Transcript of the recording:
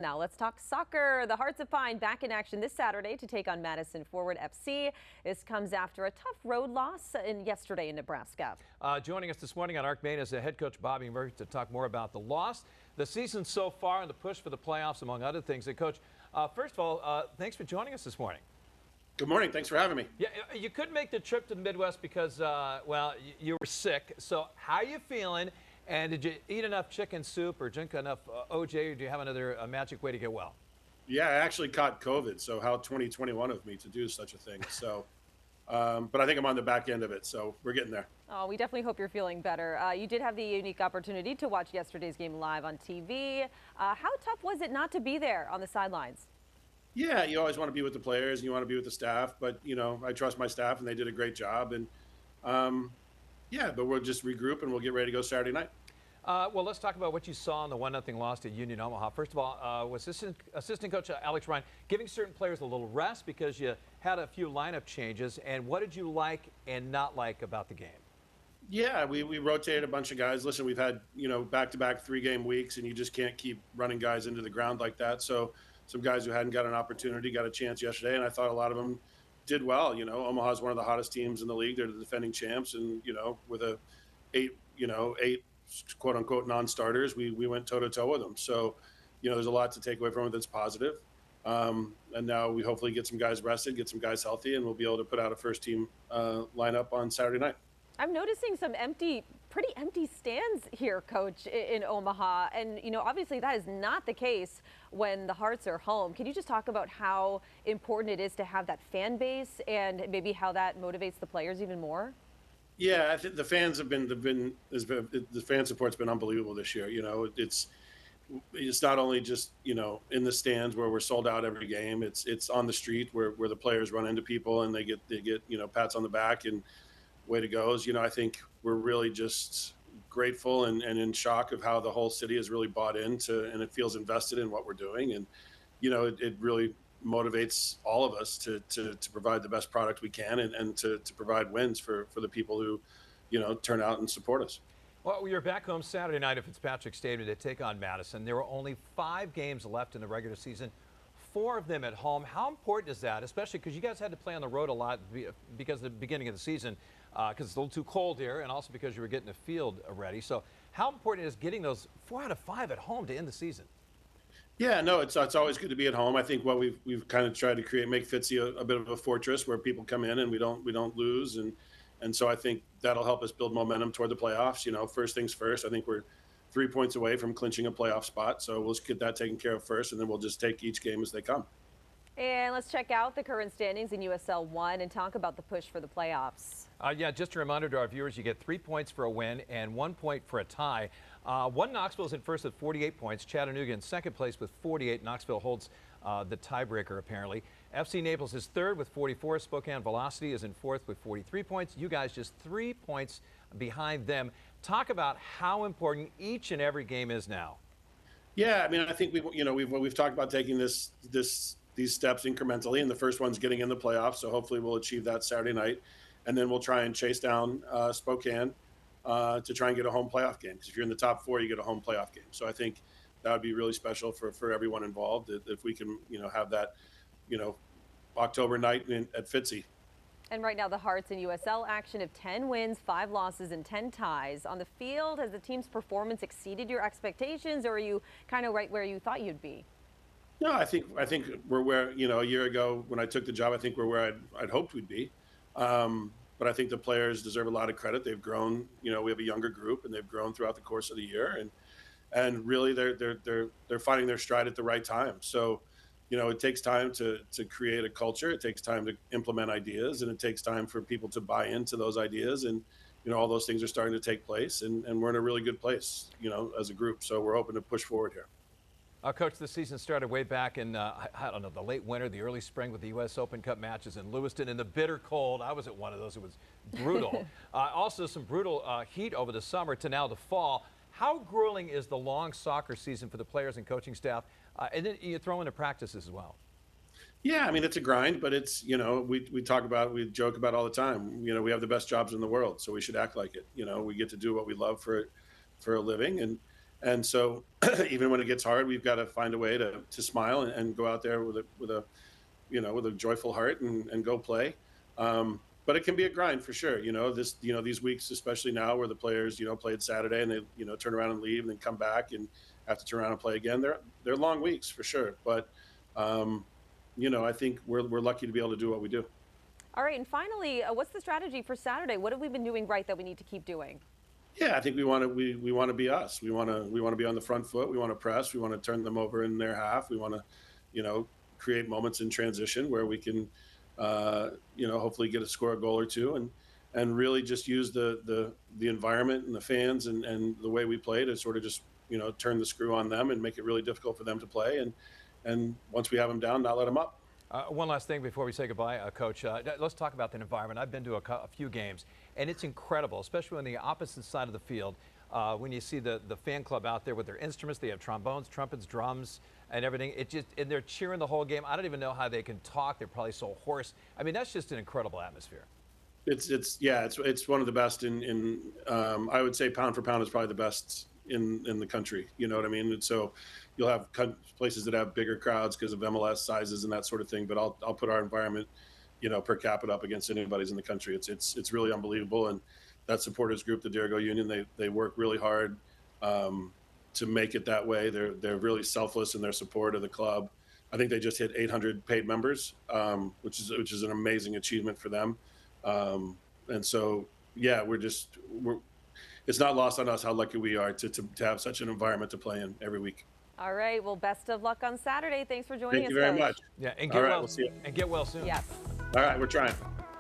Now let's talk soccer. The Hearts of Pine back in action this Saturday to take on Madison Forward FC. This comes after a tough road loss yesterday in Nebraska. Joining us this morning on Arc Maine is the head coach Bobby Murphy to talk more about the loss, the season so far, and the push for the playoffs, among other things. And Coach, first of all, thanks for joining us this morning. Good morning. Thanks for having me. Yeah, you couldn't make the trip to the Midwest because, well, you were sick. So how are you feeling? And did you eat enough chicken soup or drink enough OJ, or do you have another magic way to get well? Yeah, I actually caught COVID, so how 2021 of me to do such a thing. So, but I think I'm on the back end of it, so we're getting there. Oh, we definitely hope you're feeling better. You did have the unique opportunity to watch yesterday's game live on TV. How tough was it not to be there on the sidelines? Yeah, you always want to be with the players and you want to be with the staff, but I trust my staff and they did a great job. And yeah, but we'll just regroup and we'll get ready to go Saturday night. Well, let's talk about what you saw in the 1-0 loss to Union Omaha. First of all, was assistant coach Alex Ryan giving certain players a little rest because you had a few lineup changes? And what did you like and not like about the game? Yeah, we rotated a bunch of guys. Listen, we've had, back-to-back 3-game weeks, and you just can't keep running guys into the ground like that. So some guys who hadn't got an opportunity got a chance yesterday, and I thought a lot of them did well. Omaha's one of the hottest teams in the league. They're the defending champs, and, with eight quote unquote non-starters, we went toe to toe with them. So, there's a lot to take away from it that's positive. And now we hopefully get some guys rested, get some guys healthy, and we'll be able to put out a first team lineup on Saturday night. I'm noticing some pretty empty stands here, Coach, in Omaha. And, obviously that is not the case when the Hearts are home. Can you just talk about how important it is to have that fan base and maybe how that motivates the players even more? Yeah, I think the fans the fan support's been unbelievable this year. It's not only just in the stands where we're sold out every game. It's on the street where the players run into people and they get pats on the back and way to goes. I think we're really just grateful and in shock of how the whole city has really bought into and it feels invested in what we're doing. And it really motivates all of us to provide the best product we can and to provide wins for the people who, turn out and support us. Well, you're back home Saturday night at Fitzpatrick Stadium to take on Madison. There were only 5 games left in the regular season, 4 of them at home. How important is that, especially because you guys had to play on the road a lot because of the beginning of the season, because it's a little too cold here, and also because you were getting the field ready. So how important is getting those 4 out of 5 at home to end the season? Yeah, no, it's always good to be at home. I think what we've kind of tried to make Fitzy a bit of a fortress where people come in and we don't lose, and so I think that'll help us build momentum toward the playoffs. First things first. I think we're 3 points away from clinching a playoff spot, so we'll just get that taken care of first, and then we'll just take each game as they come. And let's check out the current standings in USL 1 and talk about the push for the playoffs. Yeah, just a reminder to our viewers, you get 3 points for a win and 1 point for a tie. One Knoxville is in first with 48 points. Chattanooga in second place with 48. Knoxville holds the tiebreaker, apparently. FC Naples is third with 44. Spokane Velocity is in fourth with 43 points. You guys just 3 points behind them. Talk about how important each and every game is now. Yeah, I mean, I think we've talked about taking these steps incrementally, and the first one's getting in the playoffs. So hopefully we'll achieve that Saturday night, and then we'll try and chase down Spokane to try and get a home playoff game. Because if you're in the top 4, you get a home playoff game. So I think that would be really special for everyone involved if we can have that October night at Fitzy. And right now the Hearts in USL action of 10 wins, 5 losses, and 10 ties. On the field, has the team's performance exceeded your expectations, or are you kind of right where you thought you'd be? No, I think we're where a year ago when I took the job. I think we're where I'd hoped we'd be. But I think the players deserve a lot of credit. They've grown. We have a younger group, and they've grown throughout the course of the year. And really, they're finding their stride at the right time. So, it takes time to create a culture. It takes time to implement ideas, and it takes time for people to buy into those ideas. And all those things are starting to take place, and we're in a really good place, as a group. So we're hoping to push forward here. Coach, the season started way back in, I don't know, the late winter, the early spring with the U.S. Open Cup matches in Lewiston in the bitter cold. I was at one of those. It was brutal. Also some brutal heat over the summer to now the fall. How grueling is the long soccer season for the players and coaching staff? And then you throw into practices as well. Yeah, I mean, it's a grind, but it's, we joke about all the time. We have the best jobs in the world, so we should act like it. We get to do what we love for a living. And so even when it gets hard, we've got to find a way to smile and go out there with a joyful heart and go play. But it can be a grind for sure. These weeks, especially now where the players, played Saturday and they, turn around and leave and then come back and have to turn around and play again. They're long weeks for sure. But, I think we're lucky to be able to do what we do. All right. And finally, what's the strategy for Saturday? What have we been doing right that we need to keep doing? Yeah, I think we want to be us. We want to be on the front foot. We want to press. We want to turn them over in their half. We want to, create moments in transition where we can, hopefully get a goal or two, and really just use the environment and the fans and the way we play to sort of just turn the screw on them and make it really difficult for them to play. And once we have them down, not let them up. One last thing before we say goodbye, Coach. Let's talk about the environment. I've been to a few games, and it's incredible, especially on the opposite side of the field. When you see the fan club out there with their instruments, they have trombones, trumpets, drums, and everything. And they're cheering the whole game. I don't even know how they can talk. They're probably so hoarse. I mean, that's just an incredible atmosphere. It's one of the best in I would say pound for pound is probably the best in the country. You know what I mean? And so you'll have places that have bigger crowds because of MLS sizes and that sort of thing. But I'll put our environment, per capita up against anybody's in the country. It's really unbelievable. And that supporters group, the Dirigo Union, they work really hard to make it that way. They're really selfless in their support of the club. I think they just hit 800 paid members, which is an amazing achievement for them. And so, yeah, it's not lost on us how lucky we are to have such an environment to play in every week. All right. Well, best of luck on Saturday. Thanks for joining us. Thank you very much. Yeah, and All right, we'll see you. And get well soon. Yes. All right, we're trying.